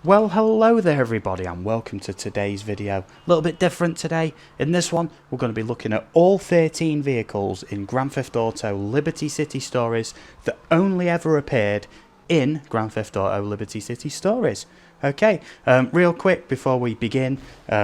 Well, hello there everybody and welcome to today's video. A little bit different today. In this one, we're going to be looking at all 13 vehicles in Grand Theft Auto Liberty City Stories that only ever appeared in Grand Theft Auto Liberty City Stories. Okay, real quick before we begin,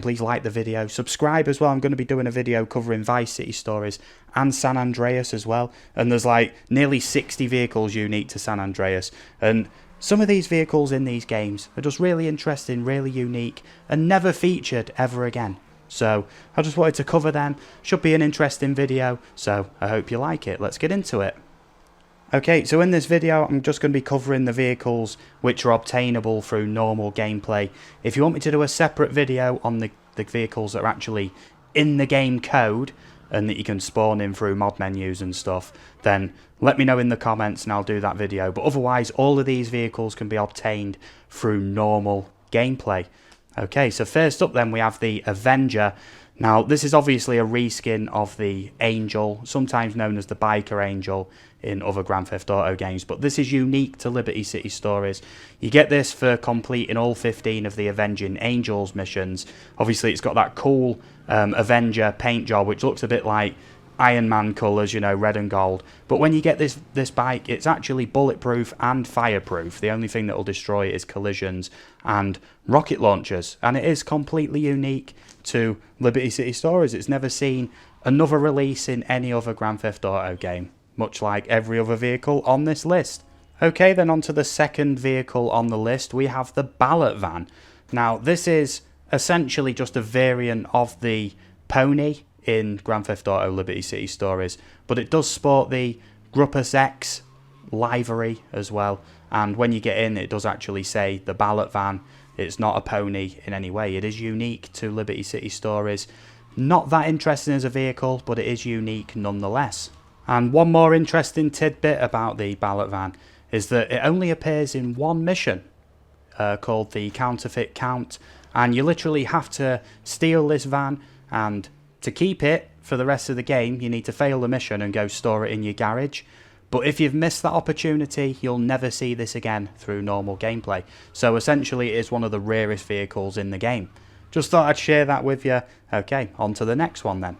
please like the video, subscribe as well. I'm going to be doing a video covering Vice City Stories and San Andreas as well, and there's like nearly 60 vehicles unique to San Andreas, and some of these vehicles in these games are just really interesting, really unique, and never featured ever again. So I just wanted to cover them. Should be an interesting video, so I hope you like it. Let's get into it. Okay, so in this video I'm just going to be covering the vehicles which are obtainable through normal gameplay. If you want me to do a separate video on the vehicles that are actually in the game code and that you can spawn in through mod menus and stuff, then let me know in the comments and I'll do that video. But otherwise, all of these vehicles can be obtained through normal gameplay. Okay, so first up then we have the Avenger. Now this is obviously a reskin of the Angel, sometimes known as the Biker Angel in other Grand Theft Auto games, but this is unique to Liberty City Stories. You get this for completing all 15 of the Avenging Angels missions. Obviously it's got that cool Avenger paint job which looks a bit like Iron Man colours, you know, red and gold. But when you get this bike, it's actually bulletproof and fireproof. The only thing that will destroy it is collisions and rocket launchers. And it is completely unique to Liberty City Stories. It's never seen another release in any other Grand Theft Auto game, much like every other vehicle on this list. Okay, then on to the second vehicle on the list, we have the Ballot van. Now, this is essentially just a variant of the Pony in Grand Theft Auto Liberty City Stories, but it does sport the Gruppus X livery as well, and when you get in it does actually say the Ballot van. It's not a pony in any way. It is unique to Liberty City Stories. Not that interesting as a vehicle, but it is unique nonetheless. And one more interesting tidbit about the Ballot van is that it only appears in one mission called the Counterfeit Count, and you literally have to steal this van, and to keep it for the rest of the game you need to fail the mission and go store it in your garage. But if you've missed that opportunity, you'll never see this again through normal gameplay. So essentially it is one of the rarest vehicles in the game. Just thought I'd share that with you. Okay, on to the next one then.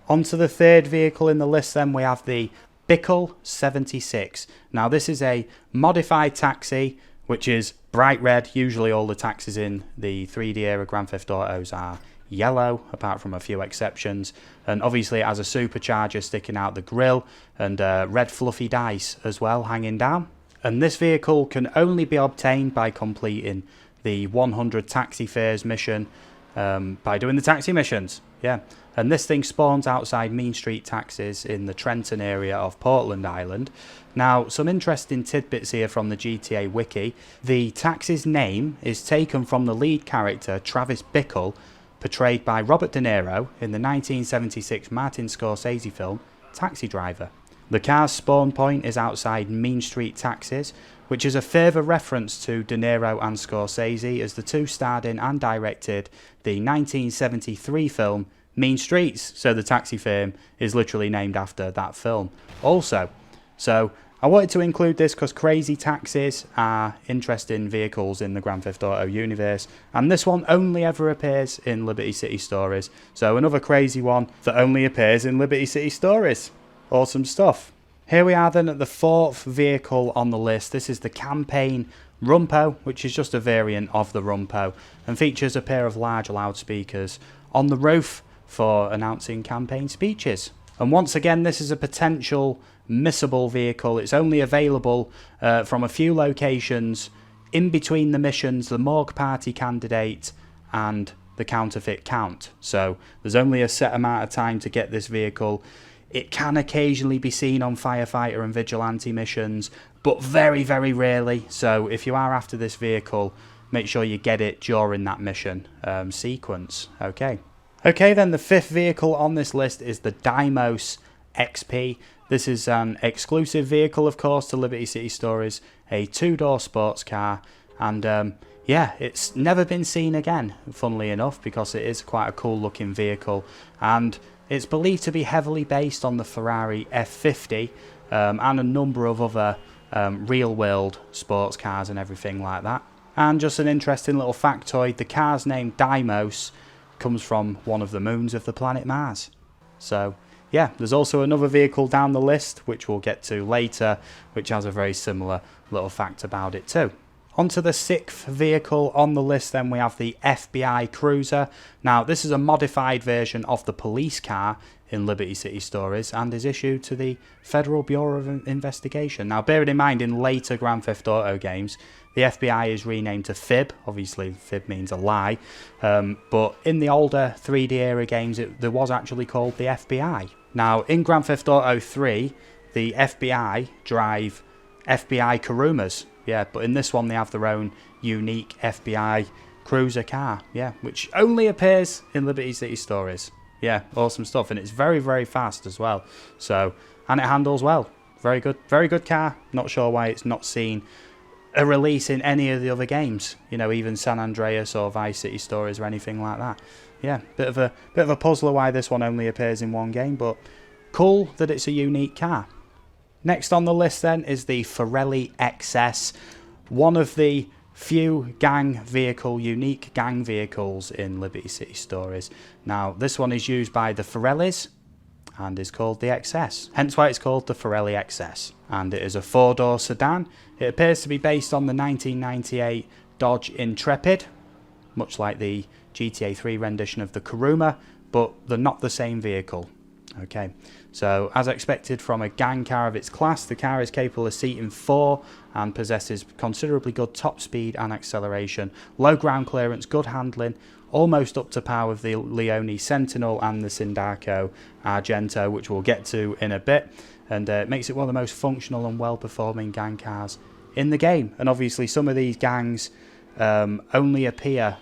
On to the third vehicle in the list then, we have the Bickle 76. Now this is a modified taxi which is bright red. Usually all the taxis in the 3D era Grand Theft Autos are yellow, apart from a few exceptions, and obviously it has a supercharger sticking out the grille and red fluffy dice as well hanging down. And this vehicle can only be obtained by completing the 100 taxi fares mission, by doing the taxi missions. Yeah, and this thing spawns outside Mean Street Taxis in the Trenton area of Portland Island. Now, some interesting tidbits here from the GTA wiki. The taxi's name is taken from the lead character Travis Bickle, portrayed by Robert De Niro in the 1976 Martin Scorsese film Taxi Driver. The car's spawn point is outside Mean Street Taxis, which is a further reference to De Niro and Scorsese, as the two starred in and directed the 1973 film Mean Streets, so the taxi firm is literally named after that film also. So I wanted to include this because crazy taxis are interesting vehicles in the Grand Theft Auto universe, and this one only ever appears in Liberty City Stories. So another crazy one that only appears in Liberty City Stories. Awesome stuff. Here we are then at the fourth vehicle on the list. This is the Campaign Rumpo, which is just a variant of the Rumpo and features a pair of large loudspeakers on the roof for announcing campaign speeches. And once again, this is a potential missable vehicle. It's only available from a few locations in between the missions, the Morgue Party candidate and the Counterfeit Count. So there's only a set amount of time to get this vehicle. It can occasionally be seen on firefighter and vigilante missions, but very, very rarely. So if you are after this vehicle, make sure you get it during that mission sequence. Okay, then the fifth vehicle on this list is the Deimos SP. This is an exclusive vehicle, of course, to Liberty City Stories, a two-door sports car, and yeah, it's never been seen again, funnily enough, because it is quite a cool looking vehicle, and it's believed to be heavily based on the Ferrari F50 and a number of other real world sports cars and everything like that. And just an interesting little factoid, the car's name Deimos comes from one of the moons of the planet Mars. So yeah, there's also another vehicle down the list, which we'll get to later, which has a very similar little fact about it too. Onto the 6th vehicle on the list then, we have the FBI Cruiser. Now this is a modified version of the police car in Liberty City Stories and is issued to the Federal Bureau of Investigation. Now bearing in mind, in later Grand Theft Auto games, the FBI is renamed to FIB. Obviously FIB means a lie, but in the older 3D era games there was actually called the FBI. Now in Grand Theft Auto 3, the FBI drive FBI Kurumas. Yeah, but in this one they have their own unique FBI cruiser car, yeah, which only appears in Liberty City Stories. Yeah, awesome stuff, and it's very, very fast as well. So, and it handles well. Very good car. Not sure why it's not seen a release in any of the other games. You know, even San Andreas or Vice City Stories or anything like that. Yeah, bit of a puzzler why this one only appears in one game, but cool that it's a unique car. Next on the list then is the Forelli Exsess, one of the few unique gang vehicles in Liberty City Stories. Now this one is used by the Forellis and is called the Exsess, hence why it's called the Forelli Exsess. And it is a 4-door sedan. It appears to be based on the 1998 Dodge Intrepid, much like the GTA 3 rendition of the Kuruma, but they're not the same vehicle. Okay, so as expected from a gang car of its class, the car is capable of seating 4 and possesses considerably good top speed and acceleration, low ground clearance, good handling, almost up to par with the Leone Sentinel and the Sindacco Argento, which we'll get to in a bit, and it makes it one of the most functional and well performing gang cars in the game. And obviously some of these gangs only appear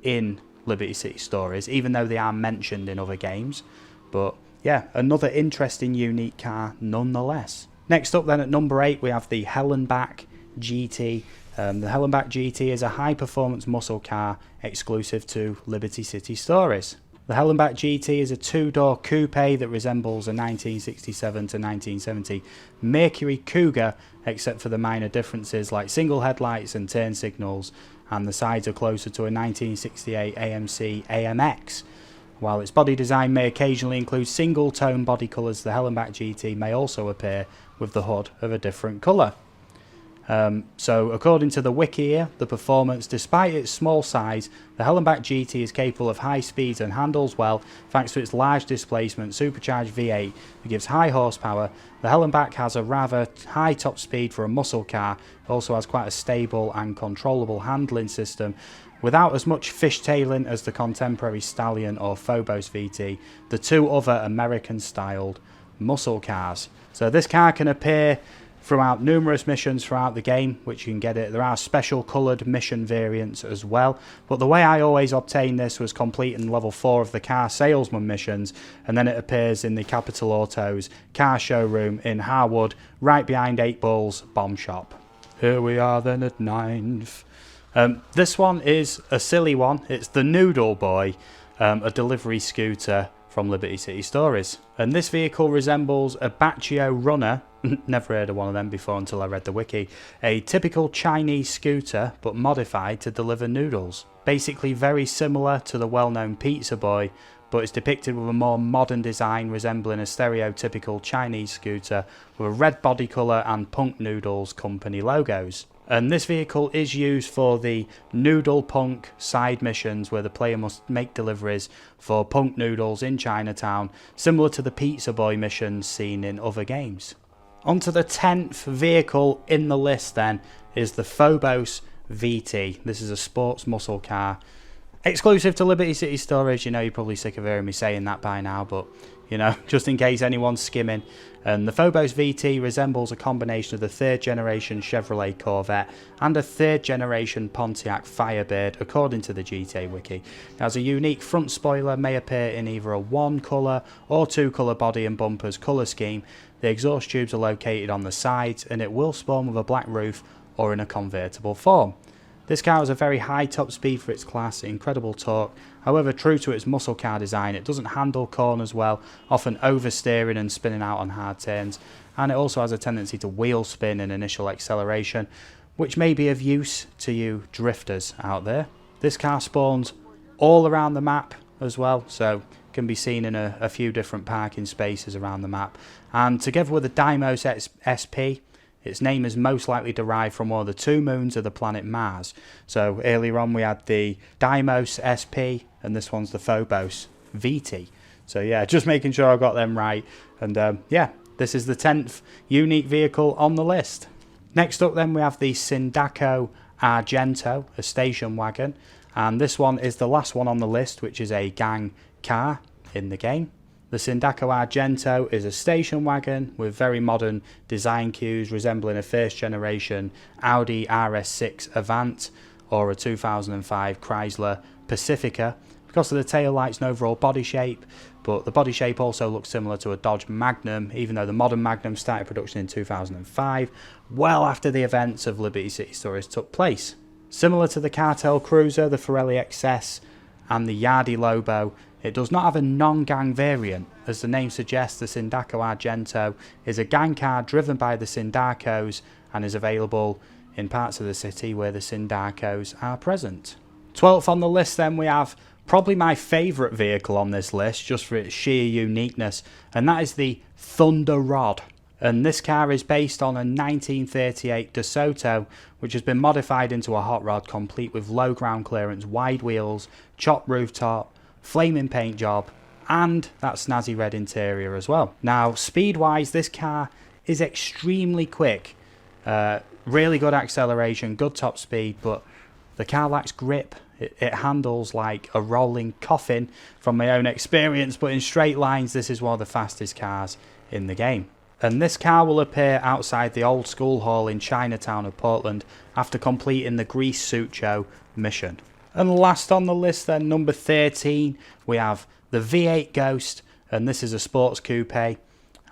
in Liberty City Stories, even though they are mentioned in other games. But yeah, another interesting unique car nonetheless. Next up then at number 8 we have the Hellenbach GT. The Hellenbach GT is a high performance muscle car exclusive to Liberty City Stories. The Hellenbach GT is a 2-door coupe that resembles a 1967 to 1970 Mercury Cougar, except for the minor differences like single headlights and turn signals, and the sides are closer to a 1968 AMC AMX. While its body design may occasionally include single-tone body colours, the Hellenbach GT may also appear with the hood of a different colour. So according to the wiki here, the performance, despite its small size, the Hellenbach GT is capable of high speeds and handles well thanks to its large displacement supercharged V8 that gives high horsepower. The Hellenbach has a rather high top speed for a muscle car. It also has quite a stable and controllable handling system, without as much fishtailing as the contemporary Stallion or Phobos VT, the two other American-styled muscle cars. So this car can appear throughout numerous missions throughout the game, which you can get it. There are special coloured mission variants as well, but the way I always obtained this was completing level 4 of the car salesman missions, and then it appears in the Capital Autos car showroom in Harwood, right behind 8 Balls Bomb Shop. Here we are then at 9th. This one is a silly one. It's the Noodleboy, a delivery scooter from Liberty City Stories. And this vehicle resembles a Baccio Runner, never heard of one of them before until I read the wiki, a typical Chinese scooter but modified to deliver noodles. Basically very similar to the well-known Pizza Boy, but it's depicted with a more modern design resembling a stereotypical Chinese scooter with a red body colour and Punk Noodles company logos. And this vehicle is used for the Noodle Punk side missions where the player must make deliveries for Punk Noodles in Chinatown, similar to the Pizza Boy missions seen in other games. Onto the 10th vehicle in the list then is the Phobos VT. This is a sports muscle car. Exclusive to Liberty City Stories. You know, you're probably sick of hearing me saying that by now, but you know, just in case anyone's skimming. And the Phobos VT resembles a combination of the 3rd generation Chevrolet Corvette and a 3rd generation Pontiac Firebird, according to the GTA wiki. It has a unique front spoiler, may appear in either a 1 colour or 2 colour body and bumpers colour scheme. The exhaust tubes are located on the sides, and it will spawn with a black roof or in a convertible form. This car has a very high top speed for its class, incredible torque. However, true to its muscle car design, it doesn't handle corners well, often oversteering and spinning out on hard turns, and it also has a tendency to wheel spin in initial acceleration. which may be of use to you drifters out there. This car spawns all around the map as well, so can be seen in a few different parking spaces around the map. And together with the Deimos SP, its name is most likely derived from one of the 2 moons of the planet Mars. So earlier on we had the Deimos SP, and this one's the Phobos VT. So yeah, just making sure I got them right. And yeah, this is the 10th unique vehicle on the list. Next up then we have the Sindacco Argento, a station wagon. And this one is the last one on the list, which is a gang car in the game. The Sindacco Argento is a station wagon with very modern design cues, resembling a first generation Audi RS6 Avant or a 2005 Chrysler Pacifica because of the taillights and overall body shape, but the body shape also looks similar to a Dodge Magnum, even though the modern Magnum started production in 2005, well after the events of Liberty City Stories took place. Similar to the cartel cruiser, the Forelli Exsess and the Yardi Lobo, it does not have a non-gang variant. As the name suggests, the Sindacco Argento is a gang car driven by the Sindaccos and is available in parts of the city where the Sindaccos are present. 12th on the list then we have probably my favourite vehicle on this list, just for its sheer uniqueness, and that is the Thunder Rod. And this car is based on a 1938 DeSoto, which has been modified into a hot rod complete with low ground clearance, wide wheels, chopped rooftop, flaming paint job, and that snazzy red interior as well. Now, speed-wise, this car is extremely quick. Really good acceleration, good top speed, but the car lacks grip. It handles like a rolling coffin from my own experience, but in straight lines, this is one of the fastest cars in the game. And this car will appear outside the old school hall in Chinatown of Portland after completing the Grease Sucho mission. And last on the list then, number 13, we have the V8 Ghost, and this is a sports coupe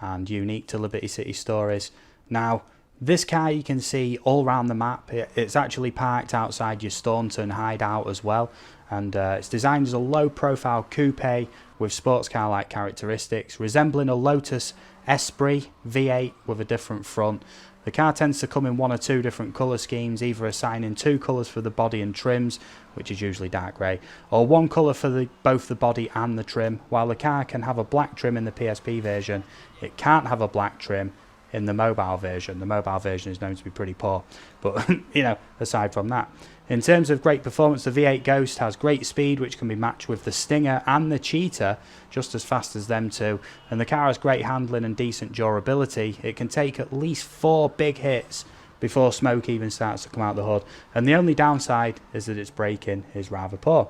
and unique to Liberty City Stories. Now, this car you can see all around the map. It's actually parked outside your Staunton hideout as well, and it's designed as a low profile coupe with sports car like characteristics, resembling a Lotus Esprit V8 with a different front. The car tends to come in 1 or 2 different colour schemes, either assigning 2 colours for the body and trims, which is usually dark grey, or 1 colour for both the body and the trim. While the car can have a black trim in the PSP version, it can't have a black trim in the mobile version. The mobile version is known to be pretty poor, but you know, aside from that. In terms of great performance, the V8 Ghost has great speed, which can be matched with the Stinger and the Cheetah, just as fast as them two, and the car has great handling and decent durability. It can take at least 4 big hits before smoke even starts to come out the hood, and the only downside is that its braking is rather poor,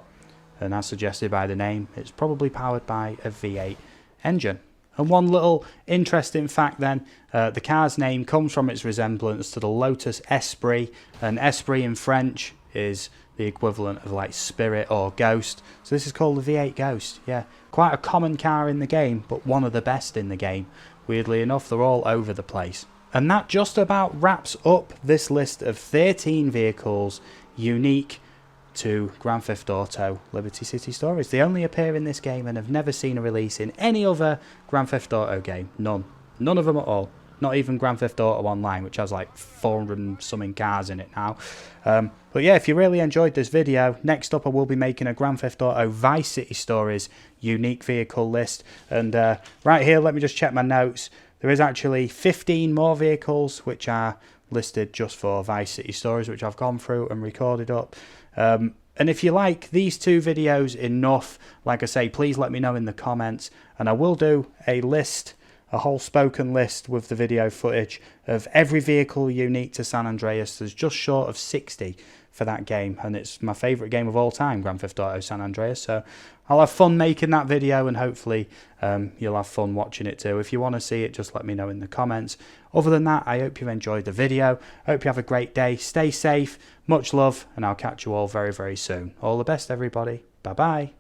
and as suggested by the name, it's probably powered by a V8 engine. And one little interesting fact then, the car's name comes from its resemblance to the Lotus Esprit, and Esprit in French is the equivalent of like spirit or ghost, so this is called the V8 Ghost. Yeah, quite a common car in the game, but one of the best in the game. Weirdly enough, they're all over the place. And that just about wraps up this list of 13 vehicles unique to Grand Theft Auto Liberty City Stories. They only appear in this game and have never seen a release in any other Grand Theft Auto game. None of them at all. Not even Grand Theft Auto Online, which has like 400 and something cars in it now. But yeah, if you really enjoyed this video, next up I will be making a Grand Theft Auto Vice City Stories unique vehicle list. And right here, let me just check my notes. There is actually 15 more vehicles which are listed just for Vice City Stories, which I've gone through and recorded up. And if you like these 2 videos enough, like I say, please let me know in the comments, and I will do a list, a whole spoken list with the video footage of every vehicle unique to San Andreas. There's just short of 60 for that game, and it's my favourite game of all time, Grand Theft Auto San Andreas, so I'll have fun making that video, and hopefully you'll have fun watching it too. If you want to see it, just let me know in the comments. Other than that, I hope you enjoyed the video. I hope you have a great day. Stay safe, much love, and I'll catch you all very, very soon. All the best, everybody. Bye-bye.